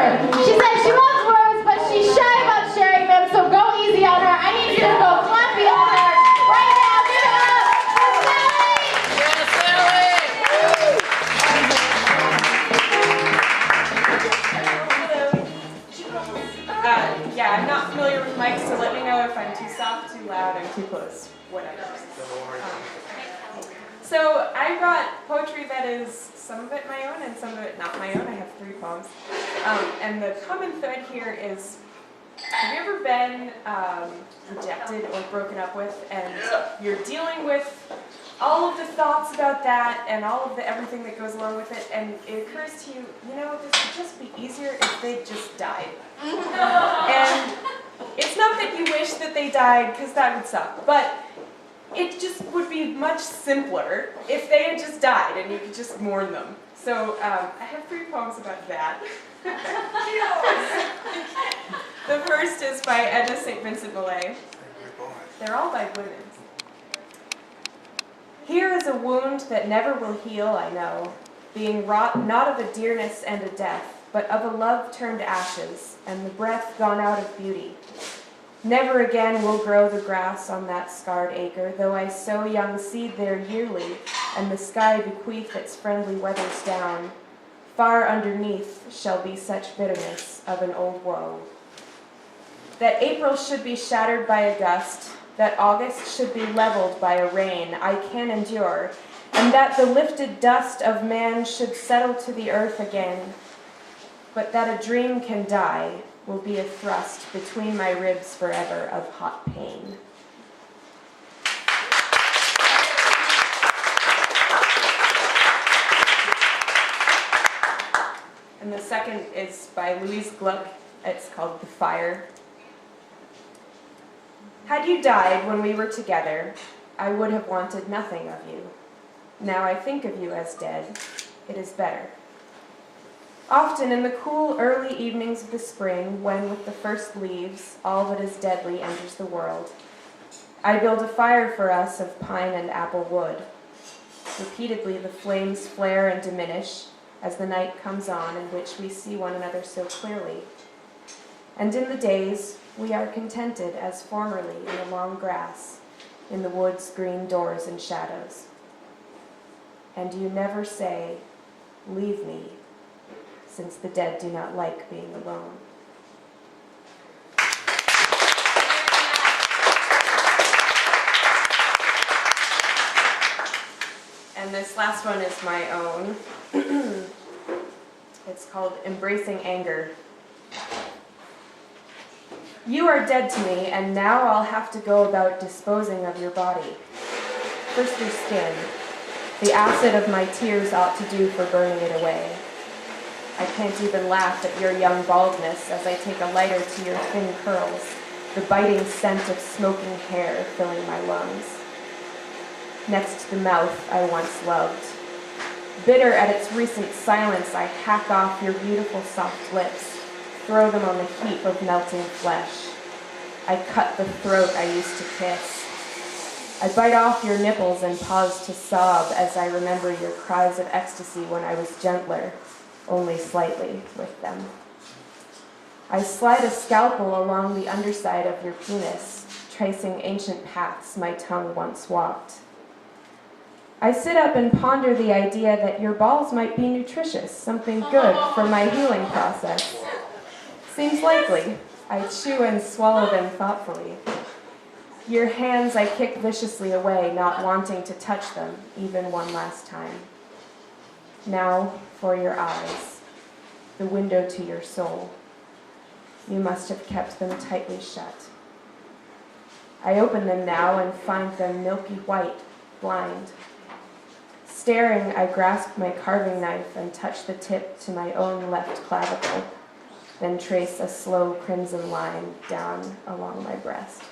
word. She said she loves words, but she's shy about sharing them, so go easy on her. I need you to go clappy on her right now. Give it up for Sally! Yes, Sally! Yeah, I'm not familiar with mics, so let me know if I'm too soft, too loud, or too close, whatever. So I brought poetry that is some of it my own and some of it not my own. I have 3 poems. And the common thread here is, have you ever been rejected or broken up with, and you're dealing with all of the thoughts about that and all of the everything that goes along with it, and it occurs to you, this would just be easier if they just died. And it's not that you wish that they died, because that would suck, but it just would be much simpler if they had just died and you could just mourn them. So I have 3 poems about that. The first is by Edna St. Vincent Millay. They're all by women. Here is a wound that never will heal, I know, being wrought not of a dearness and a death, but of a love turned ashes, and the breath gone out of beauty. Never again will grow the grass on that scarred acre, though I sow young seed there yearly, and the sky bequeath its friendly weathers down. Far underneath shall be such bitterness of an old woe. That April should be shattered by a gust, that August should be leveled by a rain, I can endure, and that the lifted dust of man should settle to the earth again. But that a dream can die will be a thrust between my ribs forever of hot pain. And the second is by Louise Gluck. It's called The Fire. Had you died when we were together, I would have wanted nothing of you. Now I think of you as dead. It is better. Often in the cool early evenings of the spring, when with the first leaves all that is deadly enters the world, I build a fire for us of pine and apple wood. Repeatedly the flames flare and diminish as the night comes on in which we see one another so clearly. And in the days we are contented as formerly in the long grass, in the wood's green doors and shadows. And you never say, leave me, since the dead do not like being alone. And this last one is my own. It's called Embracing Anger. You are dead to me, and now I'll have to go about disposing of your body. First your skin. The acid of my tears ought to do for burning it away. I can't even laugh at your young baldness as I take a lighter to your thin curls, the biting scent of smoking hair filling my lungs. Next to the mouth I once loved. Bitter at its recent silence, I hack off your beautiful soft lips, throw them on the heap of melting flesh. I cut the throat I used to kiss. I bite off your nipples and pause to sob as I remember your cries of ecstasy when I was gentler, only slightly, with them. I slide a scalpel along the underside of your penis, tracing ancient paths my tongue once walked. I sit up and ponder the idea that your balls might be nutritious, something good for my healing process. Seems likely. I chew and swallow them thoughtfully. Your hands I kick viciously away, not wanting to touch them, even one last time. Now, for your eyes, the window to your soul. You must have kept them tightly shut. I open them now and find them milky white, blind. Staring, I grasp my carving knife and touch the tip to my own left clavicle, then trace a slow crimson line down along my breast.